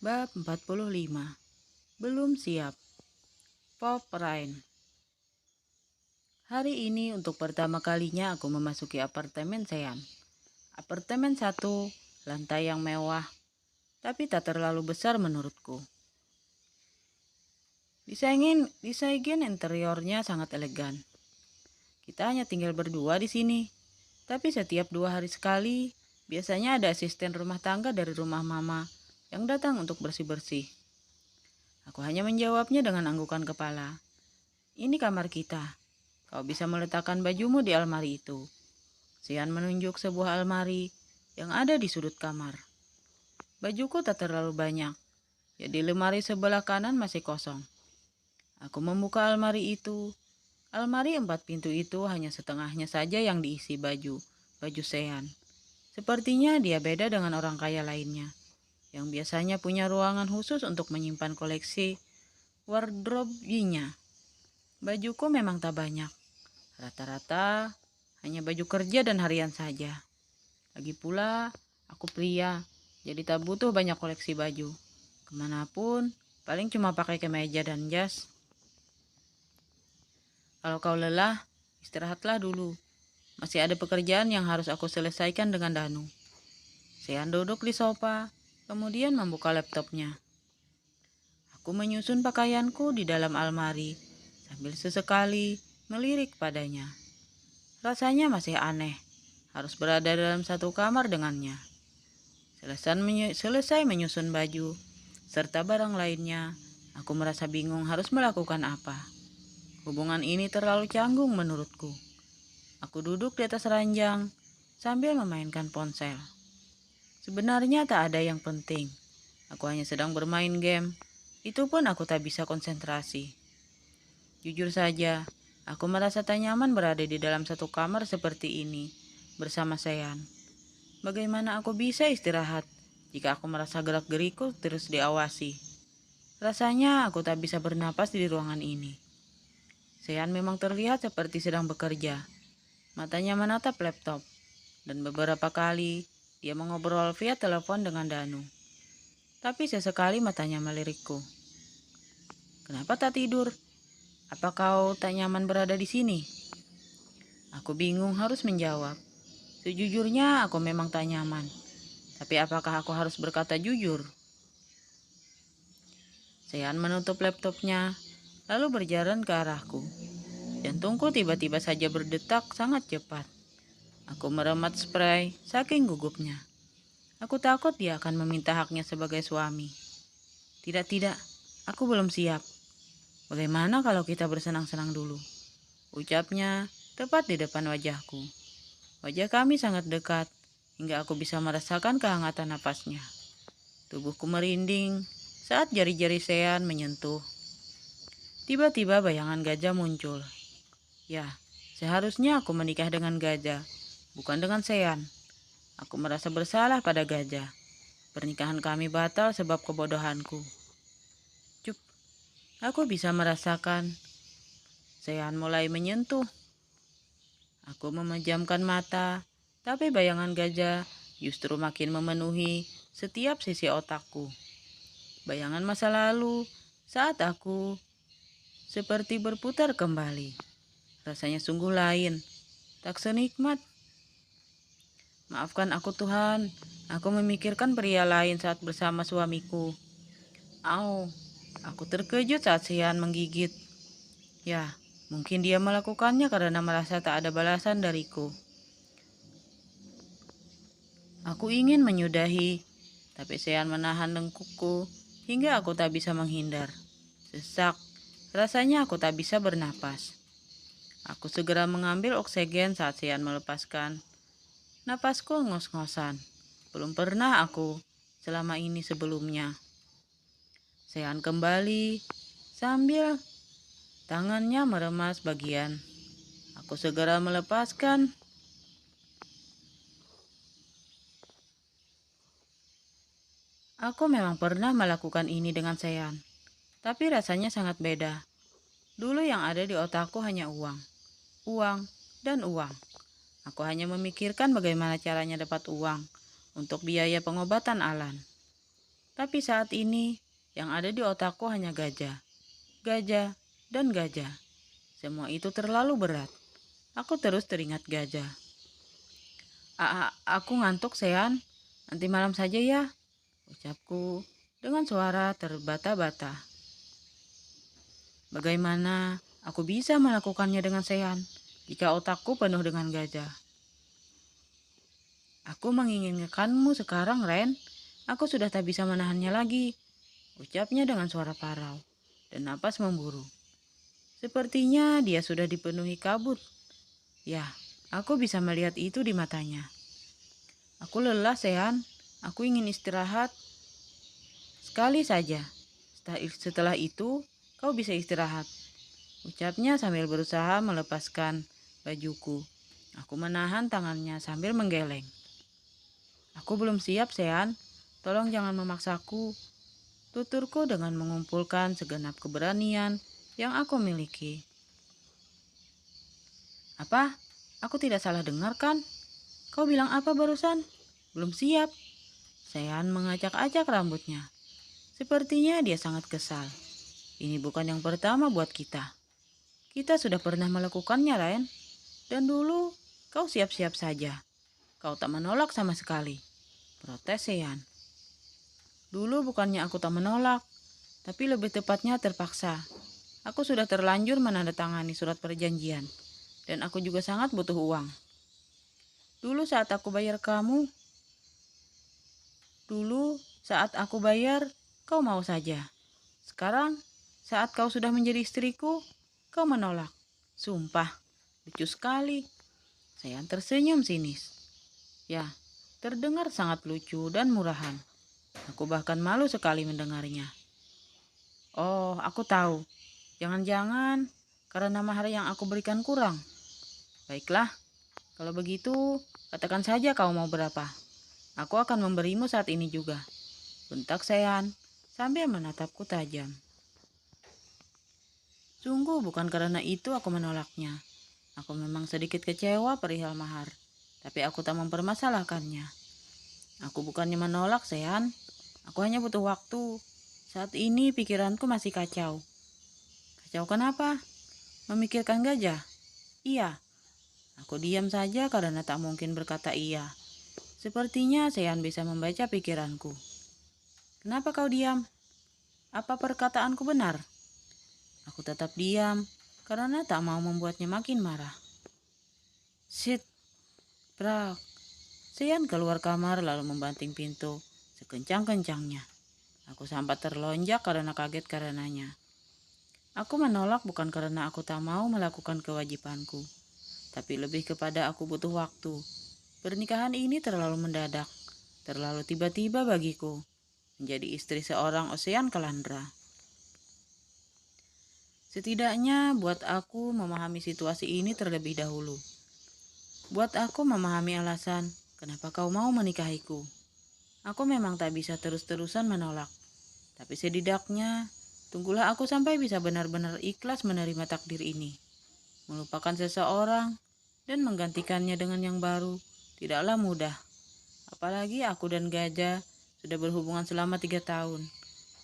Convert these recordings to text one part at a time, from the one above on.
Bab 45. Belum siap. Pop Rain. Hari ini untuk pertama kalinya aku memasuki apartemen Sean. Apartemen satu, lantai yang mewah, tapi tak terlalu besar menurutku. Desain interiornya sangat elegan. Kita hanya tinggal berdua di sini, tapi setiap 2 hari sekali, biasanya ada asisten rumah tangga dari rumah mama yang datang untuk bersih-bersih. Aku hanya menjawabnya dengan anggukan kepala. Ini kamar kita. Kau bisa meletakkan bajumu di almari itu. Sian menunjuk sebuah almari yang ada di sudut kamar. Bajuku tak terlalu banyak. Jadi lemari sebelah kanan masih kosong. Aku membuka almari itu. Almari 4 pintu itu hanya setengahnya saja yang diisi baju Sean. Sepertinya dia beda dengan orang kaya lainnya, yang biasanya punya ruangan khusus untuk menyimpan koleksi wardrobe-nya. Bajuku memang tak banyak. Rata-rata hanya baju kerja dan harian saja. Lagi pula, aku pria, jadi tak butuh banyak koleksi baju. Kemanapun, paling cuma pakai kemeja dan jas. Kalau kau lelah, istirahatlah dulu. Masih ada pekerjaan yang harus aku selesaikan dengan Danu. Sean duduk di sofa, kemudian membuka laptopnya. Aku menyusun pakaianku di dalam almari, sambil sesekali melirik padanya. Rasanya masih aneh, harus berada dalam satu kamar dengannya. Selesai menyusun baju, serta barang lainnya, aku merasa bingung harus melakukan apa. Hubungan ini terlalu canggung menurutku. Aku duduk di atas ranjang, sambil memainkan ponsel. Sebenarnya tak ada yang penting. Aku hanya sedang bermain game. Itu pun aku tak bisa konsentrasi. Jujur saja, aku merasa tak nyaman berada di dalam satu kamar seperti ini bersama Sean. Bagaimana aku bisa istirahat jika aku merasa gerak-geriku terus diawasi? Rasanya aku tak bisa bernapas di ruangan ini. Sean memang terlihat seperti sedang bekerja. Matanya menatap laptop, dan beberapa kali dia mengobrol via telepon dengan Danu. Tapi sesekali matanya melirikku. Kenapa tak tidur? Apa kau tak nyaman berada di sini? Aku bingung harus menjawab. Sejujurnya aku memang tak nyaman. Tapi apakah aku harus berkata jujur? Sean menutup laptopnya, lalu berjalan ke arahku. Jantungku tiba-tiba saja berdetak sangat cepat. Aku meremat spray saking gugupnya. Aku takut dia akan meminta haknya sebagai suami. Tidak, tidak, aku belum siap. Bagaimana kalau kita bersenang-senang dulu? Ucapnya tepat di depan wajahku. Wajah kami sangat dekat, hingga aku bisa merasakan kehangatan napasnya. Tubuhku merinding saat jari-jari Sean menyentuh. Tiba-tiba bayangan gajah muncul. Ya, seharusnya aku menikah dengan gajah, bukan dengan Sean. Aku merasa bersalah pada gajah. Pernikahan kami batal sebab kebodohanku. Cup, aku bisa merasakan Sean mulai menyentuh. Aku memejamkan mata, tapi bayangan gajah justru makin memenuhi setiap sisi otakku. Bayangan masa lalu saat aku seperti berputar kembali. Rasanya sungguh lain, tak senikmat. Maafkan aku Tuhan, aku memikirkan pria lain saat bersama suamiku. Au, aku terkejut saat Sian menggigit. Ya, mungkin dia melakukannya karena merasa tak ada balasan dariku. Aku ingin menyudahi, tapi Sian menahan dengkulku hingga aku tak bisa menghindar. Sesak, rasanya aku tak bisa bernapas. Aku segera mengambil oksigen saat Sian melepaskan. Napasku ngos-ngosan. Belum pernah aku selama ini sebelumnya. Sean kembali sambil tangannya meremas bagian. Aku segera melepaskan. Aku memang pernah melakukan ini dengan Sean, tapi rasanya sangat beda. Dulu yang ada di otakku hanya uang, uang, dan uang. Aku hanya memikirkan bagaimana caranya dapat uang untuk biaya pengobatan Alan. Tapi saat ini yang ada di otakku hanya gajah, gajah, dan gajah. Semua itu terlalu berat. Aku terus teringat gajah. Aku ngantuk, Sean. Nanti malam saja ya, ucapku dengan suara terbata-bata. Bagaimana aku bisa melakukannya dengan Sean jika otakku penuh dengan gajah? Aku menginginkanmu sekarang, Ren. Aku sudah tak bisa menahannya lagi, ucapnya dengan suara parau dan napas memburu. Sepertinya dia sudah dipenuhi kabut. Ya, aku bisa melihat itu di matanya. Aku lelah, Sean. Aku ingin istirahat. Sekali saja. Setelah itu, kau bisa istirahat, ucapnya sambil berusaha melepaskan bajuku. Aku menahan tangannya sambil menggeleng. Aku belum siap, Sean. Tolong jangan memaksaku, tuturku dengan mengumpulkan segenap keberanian yang aku miliki. Apa? Aku tidak salah dengar kan? Kau bilang apa barusan? Belum siap. Sean mengacak-acak rambutnya. Sepertinya dia sangat kesal. Ini bukan yang pertama buat kita. Kita sudah pernah melakukannya, Ren. Dan dulu kau siap-siap saja. Kau tak menolak sama sekali, protes Sean. Dulu bukannya aku tak menolak, tapi lebih tepatnya terpaksa. Aku sudah terlanjur menandatangani surat perjanjian, dan aku juga sangat butuh uang. Dulu saat aku bayar, kau mau saja. Sekarang, saat kau sudah menjadi istriku, kau menolak. Sumpah, lucu sekali. Sean tersenyum sinis. Ya, terdengar sangat lucu dan murahan. Aku bahkan malu sekali mendengarnya. Oh, aku tahu. Jangan-jangan karena mahar yang aku berikan kurang. Baiklah, kalau begitu katakan saja kau mau berapa. Aku akan memberimu saat ini juga, bentak Sean sambil menatapku tajam. Sungguh bukan karena itu aku menolaknya. Aku memang sedikit kecewa perihal mahar, tapi aku tak mempermasalahkannya. Aku bukannya menolak, Sean. Aku hanya butuh waktu. Saat ini pikiranku masih kacau. Kacau kenapa? Memikirkan gajah? Iya. Aku diam saja karena tak mungkin berkata iya. Sepertinya Sean bisa membaca pikiranku. Kenapa kau diam? Apa perkataanku benar? Aku tetap diam karena tak mau membuatnya makin marah. Sit, prak. Sean keluar kamar lalu membanting pintu sekencang-kencangnya. Aku sempat terlonjak karena kaget karenanya. Aku menolak bukan karena aku tak mau melakukan kewajibanku, tapi lebih kepada aku butuh waktu. Pernikahan ini terlalu mendadak, terlalu tiba-tiba bagiku, menjadi istri seorang Ocean Kalandra. Setidaknya buat aku memahami situasi ini terlebih dahulu. Buat aku memahami alasan kenapa kau mau menikahiku. Aku memang tak bisa terus-terusan menolak, tapi setidaknya tunggulah aku sampai bisa benar-benar ikhlas menerima takdir ini. Melupakan seseorang dan menggantikannya dengan yang baru tidaklah mudah. Apalagi aku dan gajah sudah berhubungan selama 3 tahun.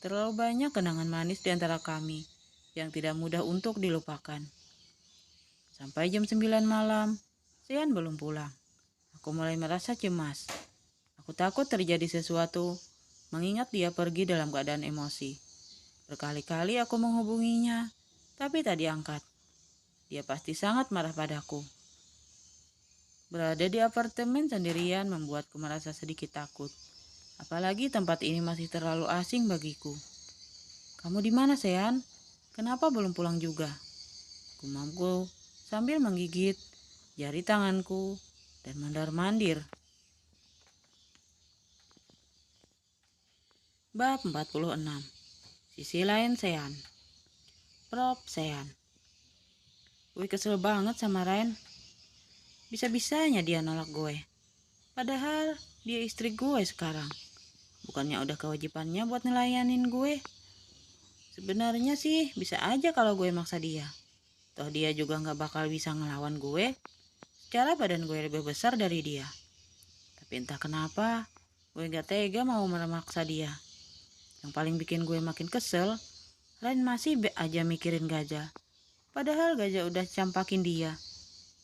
Terlalu banyak kenangan manis di antara kami yang tidak mudah untuk dilupakan. Sampai jam 9 malam, Sean belum pulang. Aku mulai merasa cemas. Aku takut terjadi sesuatu, mengingat dia pergi dalam keadaan emosi. Berkali-kali aku menghubunginya, tapi tak diangkat. Dia pasti sangat marah padaku. Berada di apartemen sendirian membuatku merasa sedikit takut. Apalagi tempat ini masih terlalu asing bagiku. Kamu di mana, Sean? Kenapa belum pulang juga? Gumamku sambil menggigit jari tanganku dan mondar-mandir. Bab 46. Sisi lain Sean. Prop Sean. Gue kesel banget sama Ren. Bisa-bisanya dia nolak gue. Padahal dia istri gue sekarang. Bukannya udah kewajibannya buat nelayanin gue. Sebenarnya sih bisa aja kalau gue maksa dia. Toh dia juga gak bakal bisa ngelawan gue. Secara badan gue lebih besar dari dia. Tapi entah kenapa gue gak tega mau memaksa dia. Yang paling bikin gue makin kesel, Ryan masih aja mikirin gajah. Padahal gajah udah campakin dia.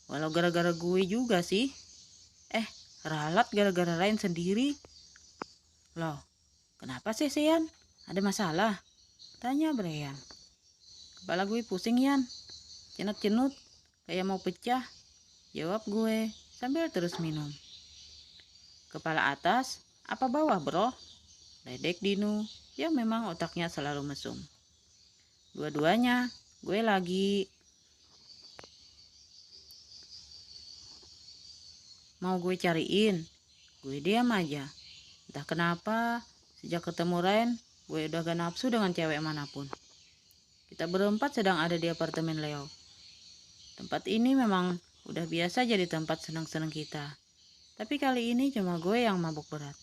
Walau gara-gara gue juga sih. Ralat gara-gara Ryan sendiri. Loh, kenapa sih Sean? Ada masalah? Tanya Brian. Kepala gue pusing Yan. Cenut-cenut, kayak mau pecah. Jawab gue sambil terus minum. Kepala atas, apa bawah bro? Ledek Dino yang memang otaknya selalu mesum. Dua-duanya, gue lagi. Mau gue cariin. Gue diam aja. Entah kenapa, sejak ketemu Ryan, gue udah gak nafsu dengan cewek manapun. Kita berempat sedang ada di apartemen Leo. Tempat ini memang udah biasa jadi tempat senang-senang kita. Tapi kali ini cuma gue yang mabuk berat.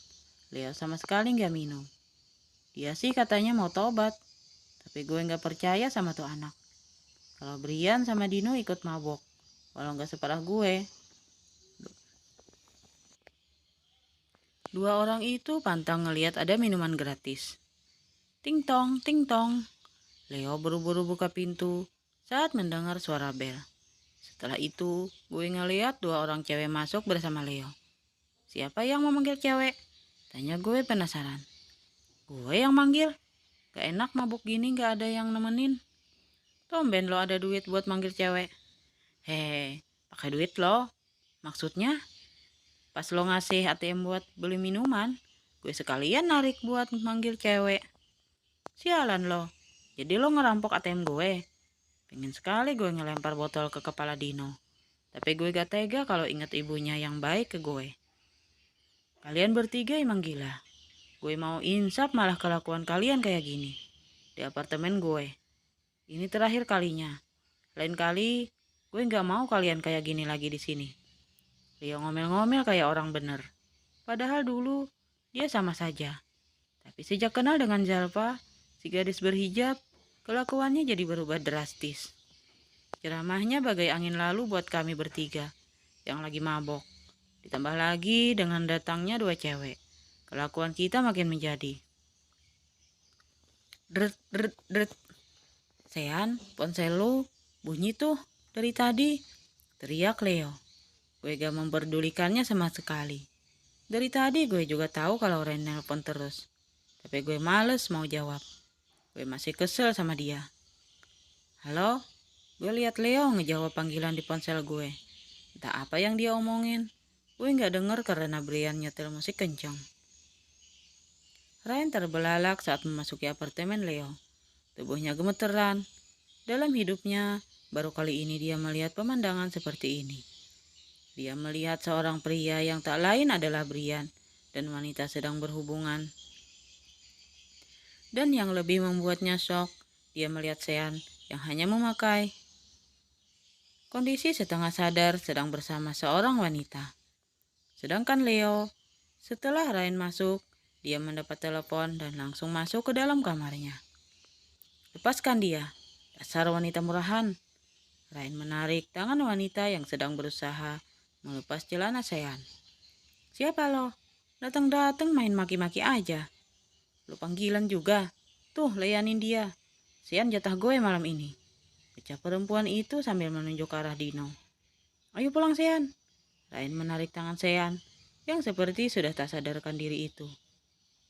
Leo sama sekali gak minum. Dia sih katanya mau tobat. Tapi gue gak percaya sama tuh anak. Kalau Brian sama Dino ikut mabuk. Walau gak separah gue. Dua orang itu pantang ngeliat ada minuman gratis. Ting tong, ting tong. Leo buru-buru buka pintu saat mendengar suara bel. Setelah itu, gue ngeliat dua orang cewek masuk bersama Leo. Siapa yang mau manggil cewek? Tanya gue penasaran. Gue yang manggil. Gak enak mabuk gini gak ada yang nemenin. Tumben lo ada duit buat manggil cewek. Pakai duit lo. Maksudnya? Pas lo ngasih ATM buat beli minuman, gue sekalian narik buat manggil cewek. Sialan lo. Jadi lo ngerampok ATM gue. Pengen sekali gue ngelempar botol ke kepala Dino. Tapi gue gak tega kalau inget ibunya yang baik ke gue. Kalian bertiga emang gila. Gue mau insaf malah kelakuan kalian kayak gini. Di apartemen gue. Ini terakhir kalinya. Lain kali gue gak mau kalian kayak gini lagi di sini. Dia ngomel-ngomel kayak orang bener. Padahal dulu dia sama saja. Tapi sejak kenal dengan Zalfa, si gadis berhijab, kelakuannya jadi berubah drastis. Ceramahnya bagai angin lalu buat kami bertiga yang lagi mabok. Ditambah lagi dengan datangnya dua cewek. Kelakuan kita makin menjadi. Dret, dret, dret. Sean, ponsel lu bunyi tuh dari tadi. Teriak Leo. Gue gak memperdulikannya sama sekali. Dari tadi gue juga tahu kalau Ren nelpon terus. Tapi gue males mau jawab. Gue masih kesel sama dia. Halo? Gue lihat Leo ngejawab panggilan di ponsel gue. Entah apa yang dia omongin. Gue gak denger karena Brian nyetel musik kencang. Ryan terbelalak saat memasuki apartemen Leo. Tubuhnya gemeteran. Dalam hidupnya, baru kali ini dia melihat pemandangan seperti ini. Dia melihat seorang pria yang tak lain adalah Brian dan wanita sedang berhubungan. Dan yang lebih membuatnya shock, dia melihat Sean yang hanya memakai kondisi setengah sadar sedang bersama seorang wanita. Sedangkan Leo, setelah Ryan masuk, dia mendapat telepon dan langsung masuk ke dalam kamarnya. Lepaskan dia, dasar wanita murahan. Ryan menarik tangan wanita yang sedang berusaha melepas celana Sean. Siapa lo? Datang-datang main maki-maki aja. Lo panggilan juga. Tuh, layanin dia. Sean jatah gue malam ini. Ucap perempuan itu sambil menunjuk ke arah Dino. Ayo pulang Sean. Ryan menarik tangan Sean yang seperti sudah tak sadarkan diri itu.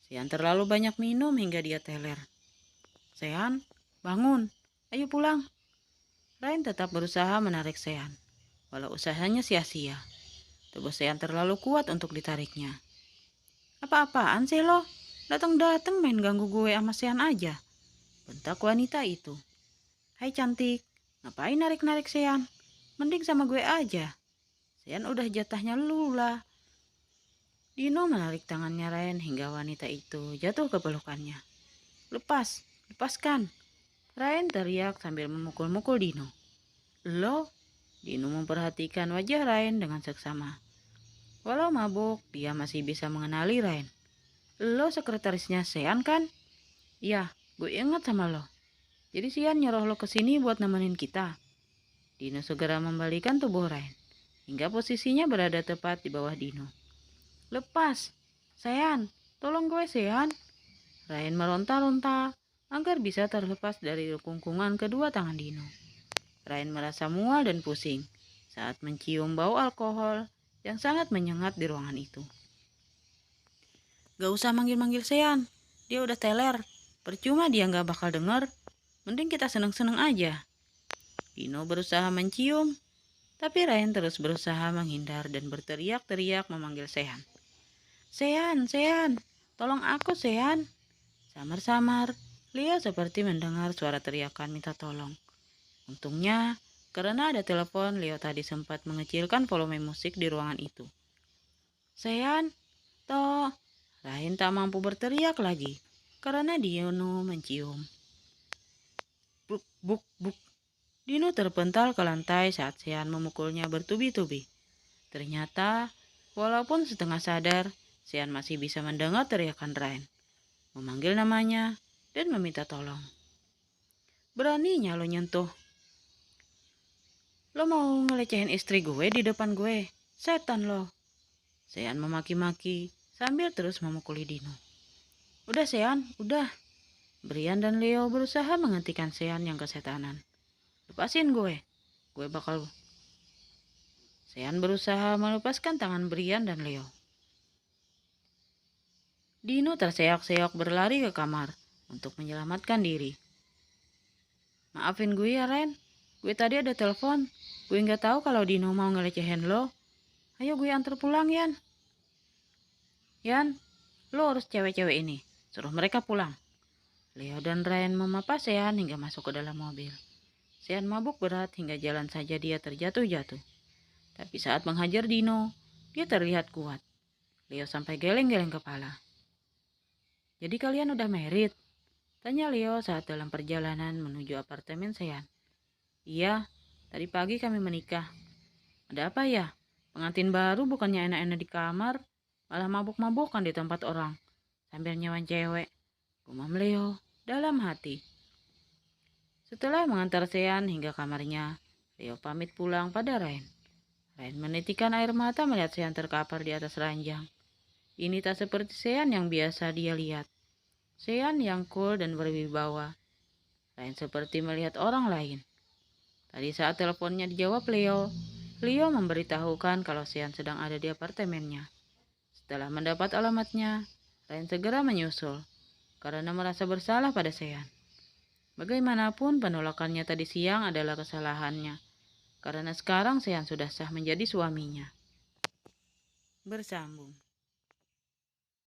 Sean terlalu banyak minum hingga dia teler. Sean, bangun. Ayo pulang. Ryan tetap berusaha menarik Sean. Walau usahanya sia-sia. Tubuh Sean terlalu kuat untuk ditariknya. Apa-apaan sih lo? Datang-datang main ganggu gue sama Sean aja. Bentak wanita itu. Hai cantik, ngapain narik-narik Sean? Mending sama gue aja. Sean udah jatahnya lu lah. Dino menarik tangannya Ryan hingga wanita itu jatuh ke pelukannya. Lepaskan. Ryan teriak sambil memukul-mukul Dino. Lo? Dino memperhatikan wajah Ryan dengan seksama. Walau mabuk, dia masih bisa mengenali Ryan. Lo sekretarisnya Sean kan? Ya, gue ingat sama lo. Jadi Sean nyuruh lo kesini buat nemenin kita. Dino segera membalikan tubuh Ryan, hingga posisinya berada tepat di bawah Dino. Lepas, Sean, tolong gue Sean. Ryan meronta-ronta agar bisa terlepas dari rungkungan kedua tangan Dino. Ryan merasa mual dan pusing saat mencium bau alkohol yang sangat menyengat di ruangan itu. Gak usah manggil-manggil Sean, dia udah teler. Percuma dia gak bakal denger, mending kita seneng-seneng aja. Dino berusaha mencium, tapi Ryan terus berusaha menghindar dan berteriak-teriak memanggil Sean. Sean, Sean, tolong aku Sean. Samar-samar, Leo seperti mendengar suara teriakan minta tolong. Untungnya, karena ada telepon, Leo tadi sempat mengecilkan volume musik di ruangan itu. Sean, toh, Ryan tak mampu berteriak lagi karena Dino mencium. Buk, buk, buk. Dino terpental ke lantai saat Sean memukulnya bertubi-tubi. Ternyata, walaupun setengah sadar, Sean masih bisa mendengar teriakan Ryan, memanggil namanya, dan meminta tolong. Beraninya lo nyentuh. Lo mau ngelecehin istri gue di depan gue? Setan lo. Sean memaki-maki sambil terus memukuli Dino. Udah Sean, udah. Brian dan Leo berusaha menghentikan Sean yang kesetanan. Lepasin gue bakal... Sean berusaha melepaskan tangan Brian dan Leo. Dino terseok-seok berlari ke kamar untuk menyelamatkan diri. Maafin gue ya Ren, gue tadi ada telepon. Gue gak tahu kalau Dino mau ngelecehin lo. Ayo gue antar pulang Yan. Yan, lo urus cewek-cewek ini, suruh mereka pulang. Leo dan Ryan memapa Sean hingga masuk ke dalam mobil. Sean mabuk berat hingga jalan saja dia terjatuh-jatuh. Tapi saat menghajar Dino, dia terlihat kuat. Leo sampai geleng-geleng kepala. Jadi kalian udah married? Tanya Leo saat dalam perjalanan menuju apartemen Sean. Iya, tadi pagi kami menikah. Ada apa ya? Pengantin baru bukannya enak-enak di kamar, malah mabuk-mabukan di tempat orang. Sambil nyawan cewek. Gumam Leo dalam hati. Setelah mengantar Sean hingga kamarnya, Leo pamit pulang pada Ryan. Ryan menitikan air mata melihat Sean terkapar di atas ranjang. Ini tak seperti Sean yang biasa dia lihat. Sean yang cool dan berwibawa. Ryan seperti melihat orang lain. Tadi saat teleponnya dijawab Leo memberitahukan kalau Sean sedang ada di apartemennya. Setelah mendapat alamatnya, Ryan segera menyusul karena merasa bersalah pada Sean. Bagaimanapun penolakannya tadi siang adalah kesalahannya, karena sekarang Sean sudah sah menjadi suaminya. Bersambung.